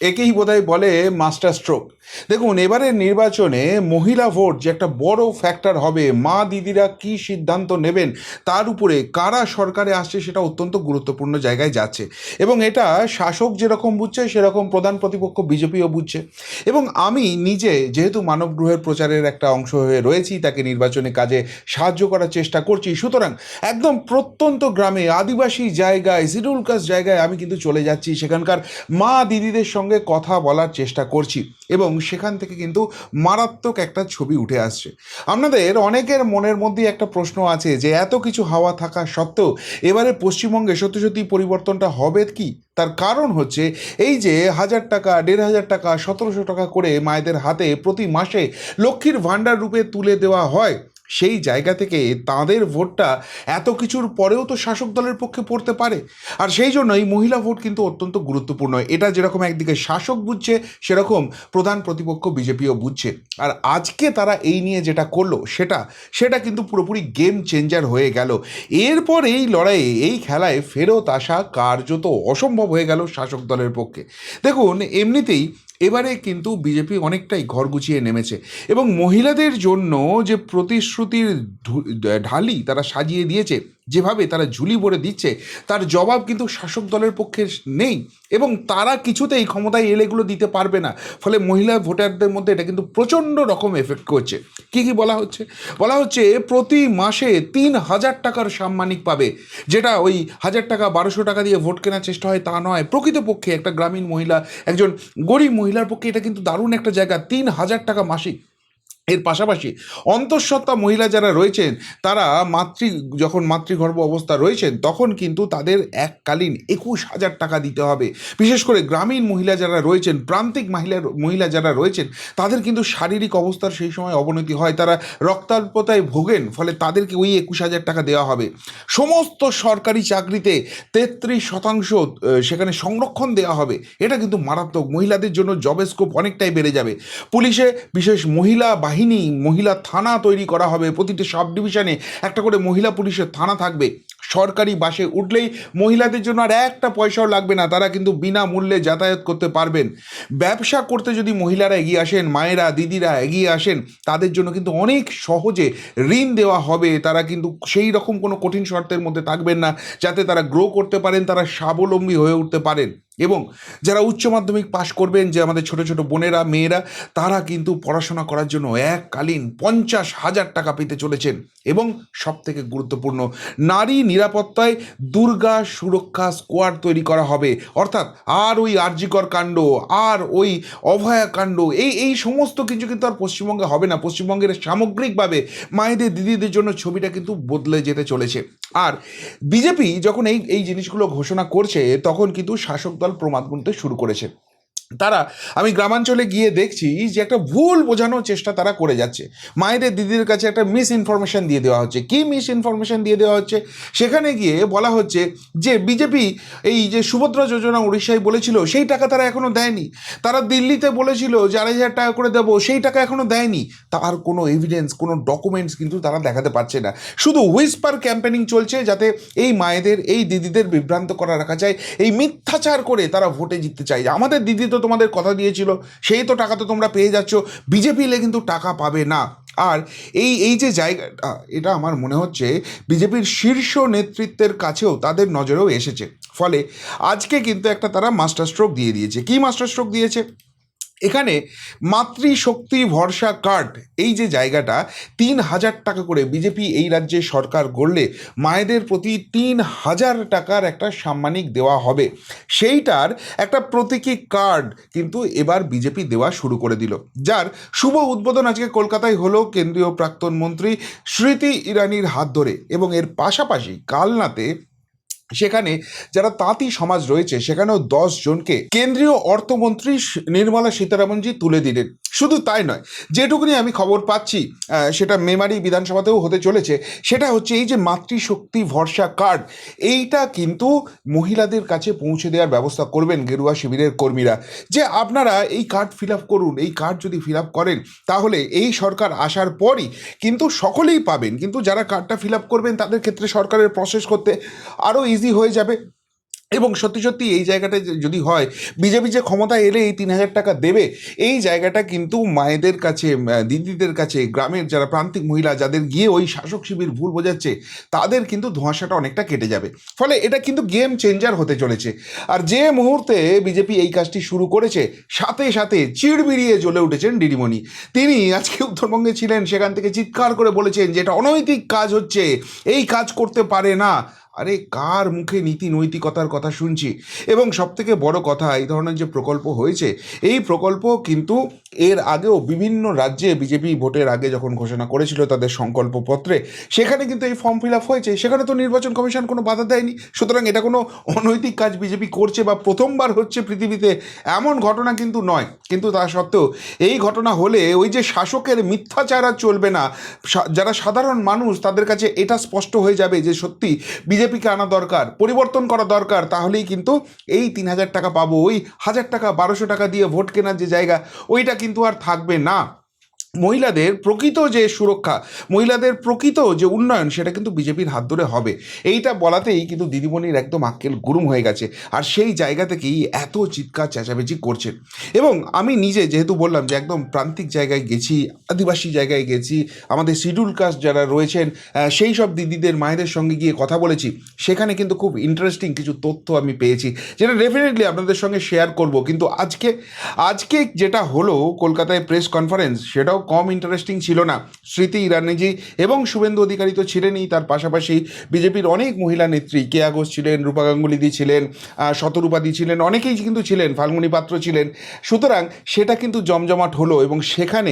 একেই বোধহয় বলে মাস্টার স্ট্রোক। দেখুন, এবারের নির্বাচনে মহিলা ভোট যে একটা বড় ফ্যাক্টর হবে, মা দিদিরা কি সিদ্ধান্ত নেবেন তার উপরে কারা সরকারে আসছে সেটা অত্যন্ত গুরুত্বপূর্ণ জায়গায় যাচ্ছে। এবং এটা শাসক যেরকম বুঝছে সেরকম প্রধান প্রতিপক্ষ বিজেপিও বুঝছে। এবং আমি নিজে যেহেতু মানব গ্রহের প্রচারের একটা অংশ হয়ে রয়েছি, তাকে নির্বাচনী কাজে সাহায্য করার চেষ্টা করছি, সুতরাং একদম প্রত্যন্ত গ্রামে আদিবাসী জায়গায় শিডিউল কাস্ট জায়গায় আমি কিন্তু চলে যাচ্ছি, সেখানকার মা দিদিদের সঙ্গে কথা বলার চেষ্টা করছি এবং সেখান থেকে কিন্তু মারাত্মক একটা ছবি উঠে আসছে। আপনাদের অনেকের মনের মধ্যে একটা প্রশ্ন আছে যে এত কিছু হাওয়া থাকা সত্ত্বেও এবারে পশ্চিমবঙ্গে সত্যি সত্যি পরিবর্তনটা হবে কি? তার কারণ হচ্ছে এই যে 1,000 টাকা, 1,500 টাকা, 1,700 টাকা করে মায়েদের হাতে প্রতি মাসে লক্ষ্মীর ভাণ্ডার রূপে তুলে দেওয়া হয়, সেই জায়গা থেকে তাদের ভোটটা এত কিছুর পরেও তো শাসক দলের পক্ষে পড়তে পারে। আর সেই জন্যই মহিলা ভোট কিন্তু অত্যন্ত গুরুত্বপূর্ণ। এটা যেরকম একদিকে শাসক বুঝছে, সেরকম প্রধান প্রতিপক্ষ বিজেপিও বুঝছে। আর আজকে তারা এই নিয়ে যেটা করলো সেটা সেটা কিন্তু পুরোপুরি গেম চেঞ্জার হয়ে গেল। এরপর এই লড়াইয়ে, এই খেলায় ফেরত আসা কার্যত অসম্ভব হয়ে গেল শাসক দলের পক্ষে। দেখুন, এমনিতেই এবারে কিন্তু বিজেপি অনেকটাই ঘর গুছিয়ে নেমেছে এবং মহিলাদের জন্য যে প্রতিশ্রুতির ঢালি তারা সাজিয়ে দিয়েছে, যেভাবে তারা ঝুলি ভরে দিচ্ছে, তার জবাব কিন্তু শাসক দলের পক্ষে নেই এবং তারা কিছুতেই ক্ষমতায় এলে এগুলো দিতে পারবে না। ফলে মহিলা ভোটারদের মধ্যে এটা কিন্তু প্রচণ্ড রকম এফেক্ট করছে। কী কী বলা হচ্ছে? বলা হচ্ছে প্রতি মাসে 3,000 টাকার সাম্মানিক পাবে, যেটা ওই 1,000 টাকা 1,200 টাকা দিয়ে ভোট কেনার চেষ্টা হয় তা নয়। প্রকৃতপক্ষে একটা গ্রামীণ মহিলা, একজন গরিব মহিলার পক্ষে এটা কিন্তু দারুণ একটা জায়গা, 3,000 টাকা মাসিক। এর পাশাপাশি অন্তঃসত্ত্বা মহিলা যারা রয়েছেন, তারা যখন মাতৃগর্ভ অবস্থা রয়েছেন তখন কিন্তু তাদের এককালীন 21,000 টাকা দিতে হবে। বিশেষ করে গ্রামীণ মহিলা যারা রয়েছেন, প্রান্তিক মহিলা যারা রয়েছেন, তাদের কিন্তু শারীরিক অবস্থার সেই সময় অবনতি হয়, তারা রক্তাল্পতায় ভোগেন, ফলে তাদেরকে ওই 21,000 টাকা দেওয়া হবে। সমস্ত সরকারি চাকরিতে 33% সেখানে সংরক্ষণ দেওয়া হবে। এটা কিন্তু মারাত্মক, মহিলাদের জন্য জব স্কোপ অনেকটাই বেড়ে যাবে। পুলিশে বিশেষ মহিলা বাহিনী, মহিলা থানা তৈরি করা হবে, প্রতিটি সাব ডিভিশনে একটা করে মহিলা পুলিশের থানা থাকবে। সরকারি বাসে উঠলেই মহিলাদের জন্য আর একটা পয়সাও লাগবে না, তারা কিন্তু বিনামূল্যে যাতায়াত করতে পারবেন। ব্যবসা করতে যদি মহিলারা এগিয়ে আসেন, মায়েরা দিদিরা এগিয়ে আসেন, তাদের জন্য কিন্তু অনেক সহজে ঋণ দেওয়া হবে। তারা কিন্তু সেই রকম কোনো কঠিন শর্তের মধ্যে থাকবেন না, যাতে তারা গ্রো করতে পারেন, তারা স্বাবলম্বী হয়ে উঠতে পারেন। এবং যারা উচ্চ মাধ্যমিক পাশ করবেন, যে আমাদের ছোট ছোট বোনেরা মেয়েরা, তারা কিন্তু পড়াশোনা করার জন্য এককালীন 50,000 টাকা পেতে চলেছেন। এবং সব থেকে গুরুত্বপূর্ণ, নারী নিরাপত্তায় দুর্গা সুরক্ষা স্কোয়াড তৈরি করা হবে। অর্থাৎ আর ওই আরজিকর কাণ্ড, আর ওই অভয়া কাণ্ড, এই সমস্ত কিছু কিন্তু আর পশ্চিমবঙ্গে হবে না। পশ্চিমবঙ্গের সামগ্রিকভাবে মায়েদের দিদিদের জন্য ছবিটা কিন্তু বদলে যেতে চলেছে। আর বিজেপি যখন এই এই জিনিসগুলো ঘোষণা করছে, তখন কিন্তু শাসক দল প্রমাদ গুনতে শুরু করেছে। তারা, আমি গ্রামাঞ্চলে গিয়ে দেখছি যে একটা ভুল বোঝানোর চেষ্টা তারা করে যাচ্ছে। মায়েদের দিদির কাছে একটা মিস ইনফরমেশন দিয়ে দেওয়া হচ্ছে। কি মিস ইনফরমেশন দিয়ে দেওয়া হচ্ছে? সেখানে গিয়ে বলা হচ্ছে যে বিজেপি এই যে সুভদ্রা যোজনা উড়িষ্যায় বলেছিল, সেই টাকা তারা এখনও দেয়নি। তারা দিল্লিতে বলেছিল যে 2,500 টাকা করে দেবো, সেই টাকা এখনও দেয়নি। তার কোনো এভিডেন্স, কোনো ডকুমেন্টস কিন্তু তারা দেখাতে পারছে না। শুধু হুইসপার ক্যাম্পেনিং চলছে, যাতে এই মায়েদের, এই দিদিদের বিভ্রান্ত করা রাখা যায়। এই মিথ্যাচার করে তারা ভোটে জিততে চায়। আমাদের দিদি তো তোমাদের কথা দিয়েছিল, সেই তো টাকা তো তোমরা পেয়ে যাচ্ছ, বিজেপি এলে কিন্তু টাকা পাবে না। আর এই যে জায়গাটা, এটা আমার মনে হচ্ছে বিজেপির শীর্ষ নেতৃত্বের কাছেও, তাদের নজরেও এসেছে। ফলে আজকে কিন্তু একটা তারা মাস্টার স্ট্রোক দিয়ে দিয়েছে। কি মাস্টার স্ট্রোক দিয়েছে? এখানে মাতৃশক্তি ভরসা কার্ড, এই যে জায়গাটা, 3,000 টাকা করে বিজেপি এই রাজ্যে সরকার গড়লে মায়েদের প্রতি 3,000 টাকার একটা সাম্মানিক দেওয়া হবে। সেইটার একটা প্রতীকী কার্ড কিন্তু এবার বিজেপি দেওয়া শুরু করে দিল, যার শুভ উদ্বোধন আজকে কলকাতায় হলো কেন্দ্রীয় প্রাক্তন মন্ত্রী স্মৃতি ইরানির হাত ধরে। এবং এর পাশাপাশি কালনাতে, সেখানে যারা তাঁতি সমাজ রয়েছে, সেখানেও 10 জনকে কেন্দ্রীয় অর্থমন্ত্রী নির্মলা সীতারামনজি তুলে দিলেন। শুধু তাই নয়, যেটুকুনি আমি খবর পাচ্ছি, সেটা মেমারি বিধানসভাতেও হতে চলেছে, সেটা হচ্ছে এই যে মাতৃশক্তি ভরসা কার্ড, এইটা কিন্তু মহিলাদের কাছে পৌঁছে দেওয়ার ব্যবস্থা করবেন গেরুয়া শিবিরের কর্মীরা। যে আপনারা এই কার্ড ফিল আপ করুন, এই কার্ড যদি ফিল আপ করেন, তাহলে এই সরকার আসার পরই কিন্তু সকলেই পাবেন। কিন্তু যারা কার্ডটা ফিল আপ করবেন, তাদের ক্ষেত্রে সরকারের প্রসেস করতে আরও ইজি হয়ে যাবে। এবং সত্যি সত্যি এই জায়গাটা যদি হয় বিজেপি যে ক্ষমতায় এলে এই 3,000 টাকা দেবে, এই জায়গাটা কিন্তু মায়েদের কাছে, দিদিদের কাছে, গ্রামের যারা প্রান্তিক মহিলা যাদের গিয়ে ওই শাসক শিবির ভুল বোঝাচ্ছে, তাদের কিন্তু ধোঁয়াশাটা অনেকটা কেটে যাবে। ফলে এটা কিন্তু গেম চেঞ্জার হতে চলেছে। আর যে মুহূর্তে বিজেপি এই কাজটি শুরু করেছে, সাথে সাথে চিড়বিড়িয়ে জ্বলে উঠেছেন দিদিমণি। তিনি আজকে উত্তরবঙ্গে ছিলেন, সেখান থেকে চিৎকার করে বলেছেন যে এটা অনৈতিক কাজ হচ্ছে, এই কাজ করতে পারে না। আরে কার মুখে নীতি নৈতিকতার কথা শুনছি? এবং সবথেকে বড় কথা, এই ধরনের যে প্রকল্প হয়েছে, এই প্রকল্প কিন্তু এর আগেও বিভিন্ন রাজ্যে বিজেপি ভোটের আগে যখন ঘোষণা করেছিল তাদের সংকল্পপত্রে, সেখানে কিন্তু এই ফর্ম ফিল আপ হয়েছে, সেখানে তো নির্বাচন কমিশন কোনো বাধা দেয়নি। সুতরাং এটা কোনো অনৈতিক কাজ বিজেপি করছে বা প্রথমবার হচ্ছে পৃথিবীতে এমন ঘটনা কিন্তু নয়। কিন্তু তা সত্ত্বেও এই ঘটনা হলে ওই যে শাসকের মিথ্যাচার আর চলবে না, যারা সাধারণ মানুষ তাদের কাছে এটা স্পষ্ট হয়ে যাবে যে সত্যি বিজেপিকে আনা দরকার, পরিবর্তন করা দরকার। তাহলেই কিন্তু এই 3,000 টাকা পাবো, ওই 1,000 টাকা 1,200 টাকা দিয়ে ভোট কেনার যে জায়গা, ওইটা কিন্তু আর থাকবে না। মহিলাদের প্রকৃত যে সুরক্ষা, মহিলাদের প্রকৃত যে উন্নয়ন, সেটা কিন্তু বিজেপির হাত ধরে হবে। এইটা বলাতেই কিন্তু দিদিমণির একদম আক্কেল গুরুম হয়ে গেছে, আর সেই জায়গা থেকেই এত চিৎকার চেঁচামেচি করছেন। এবং আমি নিজে যেহেতু বললাম যে একদম প্রান্তিক জায়গায় গেছি, আদিবাসী জায়গায় গেছি, আমাদের শিডিউল কাস্ট যারা রয়েছেন সেই সব দিদিদের মায়েদের সঙ্গে গিয়ে কথা বলেছি, সেখানে কিন্তু খুব ইন্টারেস্টিং কিছু তথ্য আমি পেয়েছি, যেটা ডেফিনেটলি আপনাদের সঙ্গে শেয়ার করব। কিন্তু আজকে আজকে যেটা হলো কলকাতায় প্রেস কনফারেন্স, সেটাও কম ইন্টারেস্টিং ছিল না। স্মৃতি ইরানিজি এবং শুভেন্দু অধিকারী তো ছিলেনই, তার পাশাপাশি বিজেপির অনেক মহিলা নেত্রী, কেয়া ঘোষ ছিলেন, রূপা গাঙ্গুলিদি ছিলেন, শতরূপাদি ছিলেন, অনেকেই কিন্তু ছিলেন, ফাল্গুনী পাত্র ছিলেন। সুতরাং সেটা কিন্তু জমজমাট হলো, এবং সেখানে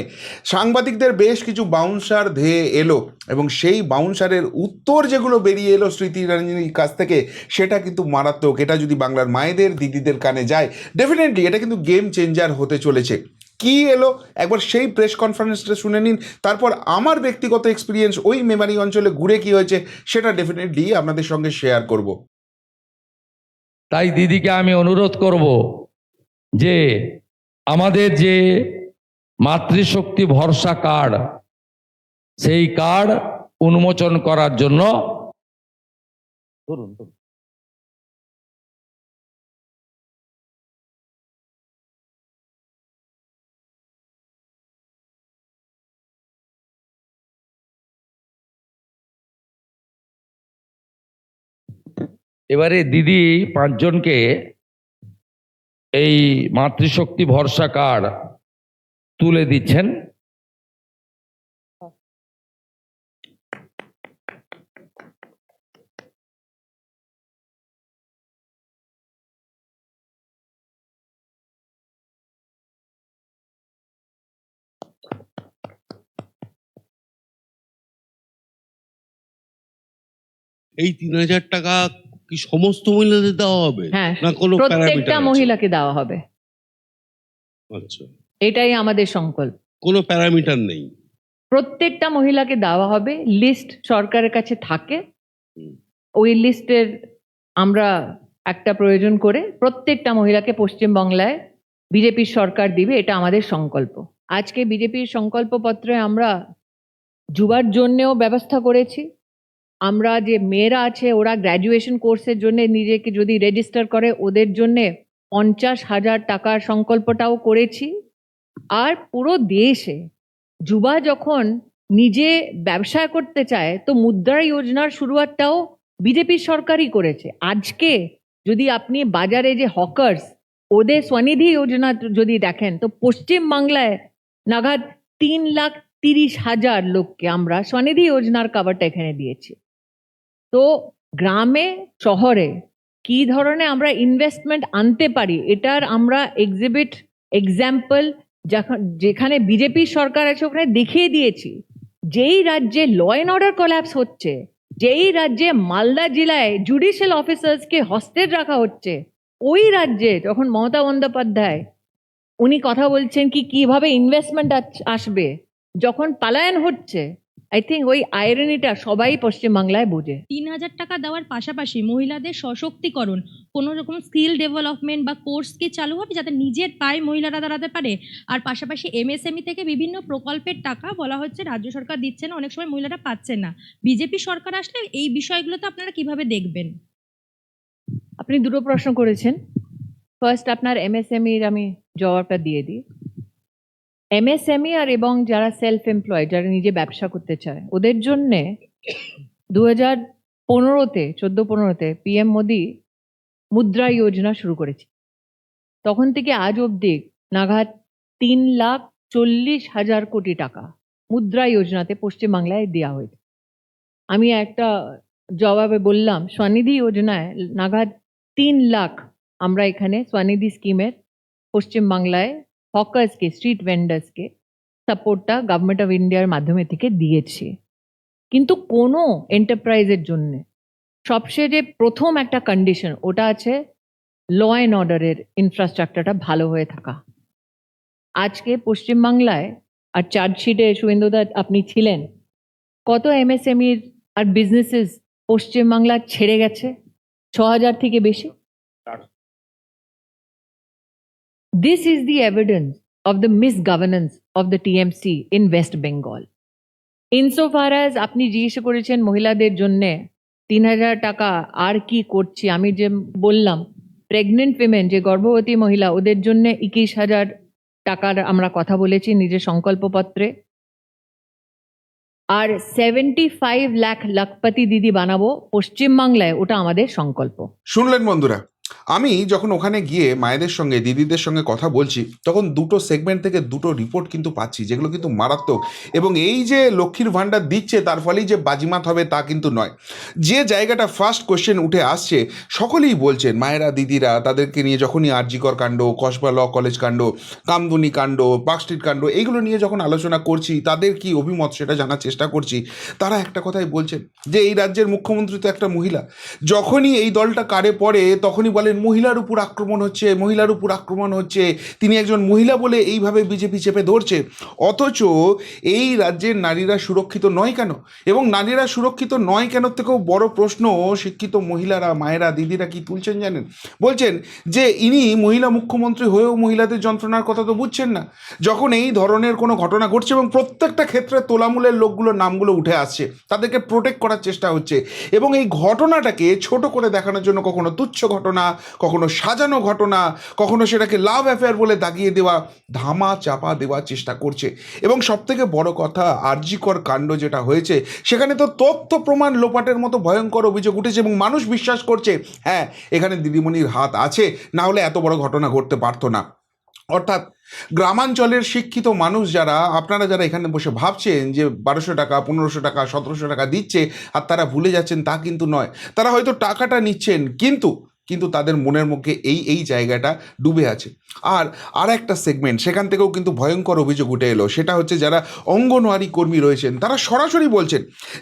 সাংবাদিকদের বেশ কিছু বাউন্সার ধেয়ে এলো, এবং সেই বাউন্সারের উত্তর যেগুলো বেরিয়ে এলো স্মৃতি ইরানির কাছ থেকে, সেটা কিন্তু মারাত্মক। এটা যদি বাংলার মায়েদের দিদিদের কানে যায়, ডেফিনেটলি এটা কিন্তু গেম চেঞ্জার হতে চলেছে। কি এলো একবার সেই প্রেস কনফারেন্সটা শুনে নিন, তারপর আমার ব্যক্তিগত এক্সপিরিয়েন্স ওই মেমারি অঞ্চলে ঘুরে কি হয়েছে সেটা ডেফিনেটলি আপনাদের সঙ্গে শেয়ার করব। তাই দিদিকে আমি অনুরোধ করব যে আমাদের যে মাতৃশক্তি ভরসা কার্ড, সেই কার্ড উন্মোচন করার জন্য ধরুন। এবারে দিদি 5 জনকে এই মাতৃশক্তি ভরসা কার্ড তুলে দিচ্ছেন। এই 3,000 টাকা কি সমস্ত মহিলাদের দেওয়া হবে? হ্যাঁ, না কোনো প্রত্যেকটা প্যারামিটার আছে? মহিলাকে দেওয়া হবে, আচ্ছা, এটাই আমাদের সংকল্প। কোনো প্যারামিটার নেই? প্রত্যেকটা মহিলাকে দেওয়া হবে, লিস্ট সরকারের কাছে থাকে, হুম। ওই লিস্টের আমরা একটা প্রয়োজন করে প্রত্যেকটা মহিলাকে পশ্চিমবাংলায় বিজেপির সরকার দিবে, এটা আমাদের সংকল্প। আজকে বিজেপির সংকল্পপত্রে আমরা যুবার জন্যেও ব্যবস্থা করেছি। আমরা যে মেয়েরা আছে ওরা গ্র্যাজুয়েশন কোর্সের জন্য নিজেকে যদি রেজিস্টার করে, ওদের জন্যে 50,000 টাকার সংকল্পটাও করেছি। আর পুরো দেশে যুবা যখন নিজে ব্যবসা করতে চায়, তো মুদ্রা যোজনার শুরুয়াতটাও বিজেপি সরকারই করেছে। আজকে যদি আপনি বাজারে যে হকার্স, ওদের স্বনিধি যোজনা যদি দেখেন, তো পশ্চিমবাংলায় নাগাদ 3,30,000 লোককে আমরা স্বনিধি যোজনার কাভারটা এখানে দিয়েছি। তো গ্রামে শহরে কি ধরনের আমরা ইনভেস্টমেন্ট আনতে পারি, এটার আমরা এক্সিবিট, এক্সাম্পল যেখানে বিজেপি সরকার আছে ওখানে দেখিয়ে দিয়েছি। যেই রাজ্যে ল অ্যান্ড অর্ডার কোল্যাপস হচ্ছে, যেই রাজ্যে মালদা জেলায় জুডিশিয়াল অফিসার্সকে হস্টেজ রাখা হচ্ছে, ওই রাজ্যে যখন মমতা বন্দ্যোপাধ্যায় উনি কথা বলছেন কি কিভাবে ইনভেস্টমেন্ট আসবে, যখন পালায়ন হচ্ছে, আই থিঙ্ক ওই আইরনিটা সবাই পশ্চিমবাংলায় বোঝে। 3,000 টাকা দেওয়ার পাশাপাশি মহিলাদের সশক্তিকরণ, কোনো রকম স্কিল ডেভেলপমেন্ট বা কোর্স কি চালু হবে যাতে নিজের পায়ে মহিলারা দাঁড়াতে পারে? আর পাশাপাশি এমএসএমই থেকে বিভিন্ন প্রকল্পের টাকা বলা হচ্ছে রাজ্য সরকার দিচ্ছে না, অনেক সময় মহিলারা পাচ্ছেন না। বিজেপি সরকার আসলে এই বিষয়গুলোতে আপনারা কিভাবে দেখবেন? আপনি দুটো প্রশ্ন করেছেন। ফার্স্ট আপনার এমএসএমইর আমি জবাবটা দিয়ে দিই। এমএসএমই আর এবং যারা সেলফ এমপ্লয়েড, যারা নিজে ব্যবসা করতে চায়, ওদের জন্যে 2015-15 পিএম মোদি মুদ্রা যোজনা শুরু করেছে। তখন থেকে আজ অবধি নাগাদ 3,40,000 কোটি টাকা মুদ্রা যোজনাতে পশ্চিমবাংলায় দেওয়া হয়েছে। আমি একটা জবাবে বললাম স্বনিধি যোজনায় নাগাদ 3 লাখ আমরা এখানে স্বনিধি স্কিমের পশ্চিমবাংলায় হকার্সকে, স্ট্রিট ভেন্ডার্সকে সাপোর্টটা গভর্নমেন্ট অফ ইন্ডিয়ার মাধ্যমে থেকে দিয়েছি। কিন্তু কোনো এন্টারপ্রাইজের জন্য সবচেয়ে যে প্রথম একটা কন্ডিশন, ওটা আছে ল অ্যান্ড অর্ডারের ইনফ্রাস্ট্রাকচারটা ভালো হয়ে থাকা। আজকে পশ্চিমবাংলায়, আর চার্জশিটে শুভেন্দুদা আপনি ছিলেন, কত এমএসএমইর আর বিজনেসেস পশ্চিমবাংলা ছেড়ে গেছে? 6,000 থেকে বেশি। This is the evidence of the misgovernance of the TMC in West Bengal. Insofar as আপনি জিজ্ঞেস করেছেন মহিলাদের জন্যে 3,000 টাকা আর কি করছি, আমি যে বললাম প্রেগনেন্ট উইমেন, যে গর্ভবতী মহিলা, ওদের জন্য 21,000 টাকার আমরা কথা বলেছি নিজের সংকল্পপত্রে। আর 75 লাখ লাখপতি দিদি বানাবো পশ্চিমবাংলায়, ওটা আমাদের সংকল্প। শুনলেন বন্ধুরা, আমি যখন ওখানে গিয়ে মায়েদের সঙ্গে, দিদিদের সঙ্গে কথা বলছি, তখন দুটো সেগমেন্ট থেকে দুটো রিপোর্ট কিন্তু পাচ্ছি, যেগুলো কিন্তু মারাত্মক। এবং এই যে লক্ষ্মীর ভাণ্ডার দিচ্ছে তার ফলেই যে বাজিমাত হবে তা কিন্তু নয়। যে জায়গাটা ফার্স্ট কোশ্চেন উঠে আসছে, সকলেই বলছেন, মায়েরা, দিদিরা, তাদেরকে নিয়ে যখনই আরজিকর কাণ্ড, কসবা ল কলেজ কাণ্ড, কামদুনি কাণ্ড, পার্কস্ট্রিট কাণ্ড, এইগুলো নিয়ে যখন আলোচনা করছি, তাদের কি অভিমত সেটা জানার চেষ্টা করছি, তারা একটা কথাই বলছেন যে এই রাজ্যের মুখ্যমন্ত্রী তো একটা মহিলা। যখনই এই দলটা কারে পড়ে তখনই বলেন মহিলার উপর আক্রমণ হচ্ছে, মহিলার উপর আক্রমণ হচ্ছে, তিনি একজন মহিলা বলে এইভাবে বিজেপি চেপে ধরছে। অথচ এই রাজ্যের নারীরা সুরক্ষিত নয় কেন? এবং নারীরা সুরক্ষিত নয় কেন থেকেও বড় প্রশ্ন শিক্ষিত মহিলারা, মায়েরা, দিদিরা কি তুলছেন জানেন? বলছেন যে ইনি মহিলা মুখ্যমন্ত্রী হয়েও মহিলাদের যন্ত্রণার কথা তো বুঝছেন না। যখন এই ধরনের কোনো ঘটনা ঘটছে এবং প্রত্যেকটা ক্ষেত্রে তোলামূলের লোকগুলোর নামগুলো উঠে আসছে, তাদেরকে প্রোটেক্ট করার চেষ্টা হচ্ছে এবং এই ঘটনাটাকে ছোট করে দেখানোর জন্য কখনো তুচ্ছ ঘটনা, কখনো সাজানো ঘটনা, কখনো সেটাকে লাভ অ্যাফেয়ার বলে দাগিয়ে দেওয়া, ধামা চাপা দেওয়ার চেষ্টা করছে। এবং সবথেকে বড় কথা, আরজিকর কাণ্ড যেটা হয়েছে, সেখানে তো তথ্য প্রমাণ লোপাটের মতো ভয়ঙ্কর অভিযোগ উঠেছে এবং মানুষ বিশ্বাস করছে হ্যাঁ এখানে দিদিমণির হাত আছে, না হলে এত বড় ঘটনা ঘটতে পারতো না। অর্থাৎ গ্রামাঞ্চলের শিক্ষিত মানুষ যারা, আপনারা যারা এখানে বসে ভাবছেন যে 1200 টাকা, 1500 টাকা, 1700 টাকা দিচ্ছে আর তারা ভুলে যাচ্ছেন, তা কিন্তু নয়। তারা হয়তো টাকাটা নিচ্ছেন, কিন্তু তাদের মনের মধ্যে এই জায়গাটা ডুবে আছে। আর একটা সেগমেন্ট, সেখান থেকেও কিন্তু ভয়ঙ্কর অভিযোগ উঠে এলো, সেটা হচ্ছে যারা অঙ্গনওয়াড়ি কর্মী রয়েছেন, তারা সরাসরি বলছেন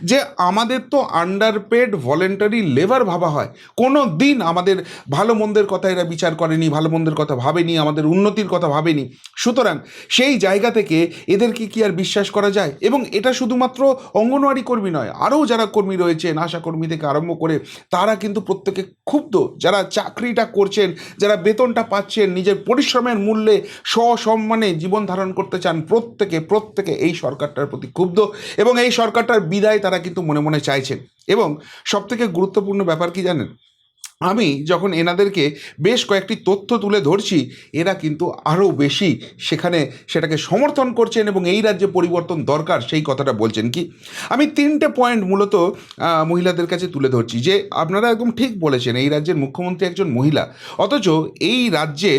যে আমাদের তো আন্ডারপেড ভলেন্টারি লেবার ভাবা হয়, কোনো দিন আমাদের ভালো মন্দের কথা এরা বিচার করেনি, ভালো মন্দের কথা ভাবেনি, আমাদের উন্নতির কথা ভাবেনি। সুতরাং সেই জায়গা থেকে এদেরকে কি আর বিশ্বাস করা যায়? এবং এটা শুধুমাত্র অঙ্গনওয়াড়ি কর্মী নয়, আরও যারা কর্মী রয়েছেন, আশা কর্মী থেকে আরম্ভ করে, তারা কিন্তু প্রত্যেকে ক্ষুব্ধ। যারা চাকরিটা করছেন, যারা বেতনটা পাচ্ছেন, নিজের পরিশ্রমের মূল্যে সসম্মানে জীবন ধারণ করতে চান, প্রত্যেকে এই সরকারটার প্রতি ক্ষুব্ধ এবং এই সরকারটার বিদায় তারা কিন্তু মনে মনে চাইছেন। এবং সবথেকে গুরুত্বপূর্ণ ব্যাপার কি জানেন? আমি যখন এনাদেরকে বেশ কয়েকটি তথ্য তুলে ধরছি, এরা কিন্তু আরও বেশি সেটাকে সমর্থন করছেন এবং এই রাজ্যে পরিবর্তন দরকার সেই কথাটা বলছেন। কি আমি 3টে পয়েন্ট মূলত মহিলাদের কাছে তুলে ধরছি যে আপনারা একদম ঠিক বলেছেন, এই রাজ্যের মুখ্যমন্ত্রী একজন মহিলা, অথচ এই রাজ্যে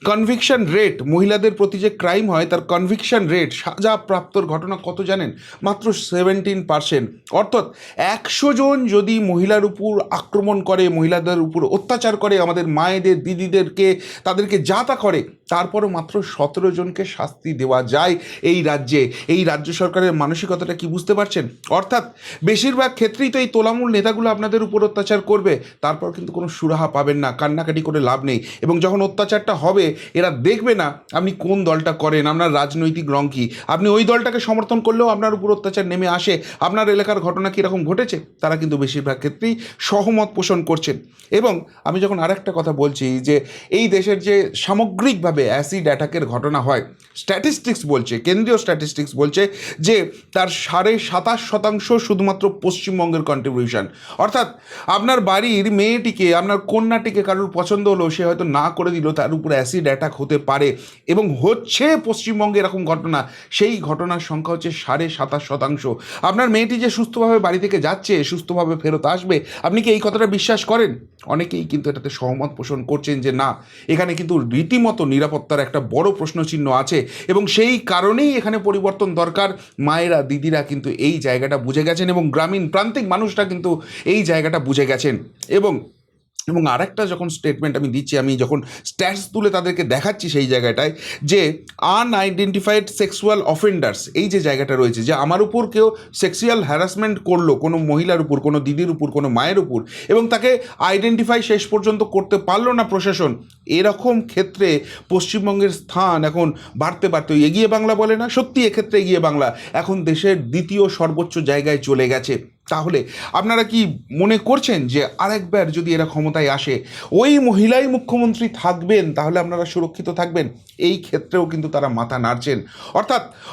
কনভিকশন রেট, মহিলাদের প্রতি যে ক্রাইম হয় তার কনভিকশন রেট, সাজা প্রাপ্তর ঘটনা কত জানেন? মাত্র 17%। অর্থাৎ 100 জন যদি মহিলার উপর আক্রমণ করে, মহিলাদের উপর অত্যাচার করে, আমাদের মায়েদের, দিদিদেরকে, তাদেরকে যা তা করে, তারপরও মাত্র 17 জনকে শাস্তি দেওয়া যায় এই রাজ্যে। এই রাজ্য সরকারের মানসিকতাটা কি বুঝতে পারছেন? অর্থাৎ বেশিরভাগ ক্ষেত্রেই তো এই তোলামূল নেতাগুলো আপনাদের উপর অত্যাচার করবে, তারপর কিন্তু কোনো সুরাহা পাবেন না, কান্নাকাটি করে লাভ নেই। এবং যখন অত্যাচারটা হবে, এরা দেখবে না আপনি কোন দলটা করেন, আপনার রাজনৈতিক রং কী, আপনি ওই দলটাকে সমর্থন করলেও আপনার উপর অত্যাচার নেমে আসে, আপনার এলাকার ঘটনা কীরকম ঘটেছে, তারা কিন্তু বেশিরভাগ ক্ষেত্রেই সহমত পোষণ করছেন। এবং আমি যখন আরেকটা কথা বলছি যে এই দেশের যে সামগ্রিকভাবে যেভাবে অ্যাসিড অ্যাটাকের ঘটনা হয়, স্ট্যাটিস্টিক্স বলছে, কেন্দ্রীয় স্ট্যাটিস্টিক্স বলছে যে তার 27.5% শুধুমাত্র পশ্চিমবঙ্গের কন্ট্রিবিউশন। অর্থাৎ আপনার বাড়ির মেয়েটিকে, আপনার কন্যাটিকে কারোর পছন্দ হলো, সে হয়তো না করে দিল, তার উপর অ্যাসিড অ্যাটাক হতে পারে এবং হচ্ছে পশ্চিমবঙ্গে এরকম ঘটনা। সেই ঘটনার সংখ্যা হচ্ছে 27.5%। আপনার মেয়েটি যে সুস্থভাবে বাড়ি থেকে যাচ্ছে, সুস্থভাবে ফেরত আসবে, আপনি কি এই কথাটা বিশ্বাস করেন? অনেকেই কিন্তু এটাতে সহমত পোষণ করছেন যে না, এখানে কিন্তু রীতিমতো নিরাপত্তার একটা বড় প্রশ্নচিহ্ন আছে এবং সেই কারণেই এখানে পরিবর্তন দরকার। মায়েরা, দিদিরা কিন্তু এই জায়গাটা বুঝে গেছেন এবং গ্রামীণ প্রান্তিক মানুষরা কিন্তু এই জায়গাটা বুঝে গেছেন। এবং আরেকটা যখন স্টেটমেন্ট আমি দিচ্ছি, আমি যখন স্ট্যাটস তুলে তাদেরকে দেখাচ্ছি সেই জায়গাটায়, যে আনআইডেন্টিফাইড সেক্সুয়াল অফেন্ডার্স, এই যে জায়গাটা রয়েছে, যে আমার উপর কেউ সেক্সুয়াল হ্যারাসমেন্ট করলো, কোনো মহিলার উপর, কোনো দিদির উপর, কোনো মায়ের উপর, এবং তাকে আইডেন্টিফাই শেষ পর্যন্ত করতে পারলো না প্রশাসন, এরকম ক্ষেত্রে পশ্চিমবঙ্গের স্থান এখন বাড়তে বাড়তে, এগিয়ে বাংলা বলে না, সত্যি এক্ষেত্রে এগিয়ে বাংলা এখন দেশের দ্বিতীয় সর্বোচ্চ জায়গায় চলে গেছে। তাহলে আপনারা কি মনে করছেন যে আরেকবার যদি এরা ক্ষমতায় আসে, ওই মহিলাই মুখ্যমন্ত্রী থাকবেন, তাহলে আপনারা সুরক্ষিত থাকবেন? এই ক্ষেত্রেও কিন্তু তারা মাথা নাড়ছেন।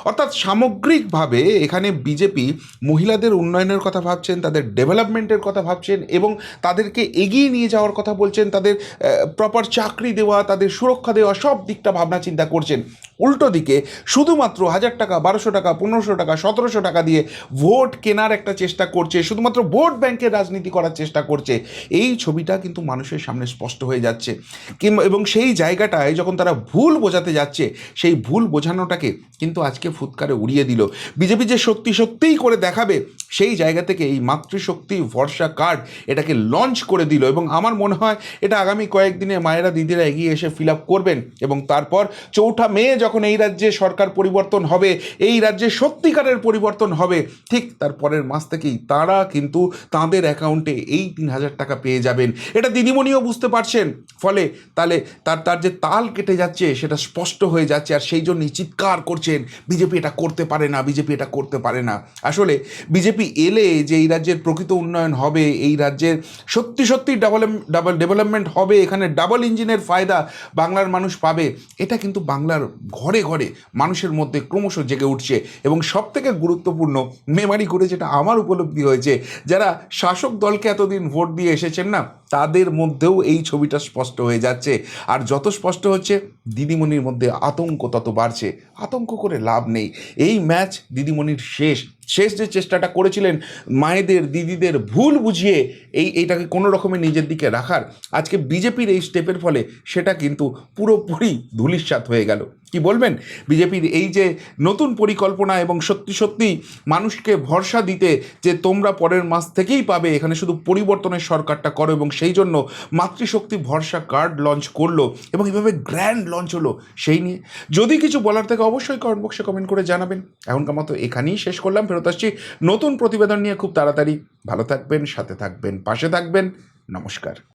অর্থাৎ সামগ্রিকভাবে এখানে বিজেপি মহিলাদের উন্নয়নের কথা ভাবছেন, তাদের ডেভেলপমেন্টের কথা ভাবছেন এবং তাদেরকে এগিয়ে নিয়ে যাওয়ার কথা বলছেন, তাদের প্রপার চাকরি দেওয়া, তাদের সুরক্ষা দেওয়া, সব দিকটা ভাবনা চিন্তা করছেন। উল্টো দিকে শুধুমাত্র 1000 টাকা, 1200 টাকা, 1500 টাকা, 1700 টাকা দিয়ে ভোট কেনার একটা চেষ্টা করছে, শুধুমাত্র ভোট ব্যাংকের রাজনীতি করার চেষ্টা করছে। এই ছবিটা কিন্তু মানুষের সামনে স্পষ্ট হয়ে যাচ্ছে। এবং সেই জায়গাটায় যখন তারা ভুল বোঝাতে যাচ্ছে, সেই ভুল বোঝানোটাকে কিন্তু আজকে ফুৎকারে উড়িয়ে দিল। বিজেপি যে সত্যিই করে দেখাবে, সেই জায়গা থেকে এই মাতৃশক্তি ভরসা কার্ড এটাকে লঞ্চ করে দিল এবং আমার মনে হয় এটা আগামী কয়েকদিনে মায়েরা, দিদিরা এগিয়ে এসে ফিল আপ করবেন এবং তারপর 4 মে যখন এই রাজ্যে সরকার পরিবর্তন হবে, এই রাজ্যে সত্যিকারের পরিবর্তন হবে, ঠিক তার পরের মাস থেকেই তারা কিন্তু তাদের অ্যাকাউন্টে এই 3000 টাকা পেয়ে যাবেন। এটা দিদিমণিও বুঝতে পারছেন, ফলে তাহলে তার যে তাল কেটে যাচ্ছে সেটা স্পষ্ট হয়ে যাচ্ছে, আর সেই জন্যই চিৎকার করছেন বিজেপি এটা করতে পারে না, বিজেপি এটা করতে পারে না। আসলে বিজেপি এলে যে এই রাজ্যের প্রকৃত উন্নয়ন হবে, এই রাজ্যের সত্যি ডাবল ডেভেলপমেন্ট হবে, এখানে ডাবল ইঞ্জিনের ফায়দা বাংলার মানুষ পাবে, এটা কিন্তু বাংলার ঘরে ঘরে মানুষের মধ্যে ক্রমশ জেগে উঠছে। এবং সবথেকে গুরুত্বপূর্ণ, মেমারি করে যেটা আমার উপলব্ধি হয়েছে, যারা শাসক দলকে এতদিন ভোট দিয়ে এসেছেন না, তাদের মধ্যেও এই ছবিটা স্পষ্ট হয়ে যাচ্ছে। আর যত স্পষ্ট হচ্ছে, দিদিমণির মধ্যে আতঙ্ক তত বাড়ছে। আতঙ্ক করে লাভ নেই। এই ম্যাচ দিদিমণির শেষ যে চেষ্টাটা করেছিলেন মায়েদের, দিদিদের ভুল বুঝিয়ে এইটাকে কোনো রকমের নিজের দিকে রাখার, আজকে বিজেপির এই স্টেপের ফলে সেটা কিন্তু পুরোপুরি ধূলিসাৎ হয়ে গেল। কি বলবেন? বিজেপির এই যে নতুন পরিকল্পনা এবং সত্যি মানুষকে ভরসা দিতে যে তোমরা পরের মাস থেকেই পাবে, এখানে শুধু পরিবর্তনের সরকারটা করো, এবং সেই জন্য মাতৃশক্তি ভরসা কার্ড লঞ্চ করলো এবং এভাবে গ্র্যান্ড লঞ্চ হলো, সেই নিয়ে যদি কিছু বলার থাকে অবশ্যই কমেন্ট বক্সে কমেন্ট করে জানাবেন। এখনকার মতো এখানেই শেষ করলাম, ফেরত আসছি নতুন প্রতিবেদন নিয়ে খুব তাড়াতাড়ি। ভালো থাকবেন, সাথে থাকবেন, পাশে থাকবেন। নমস্কার।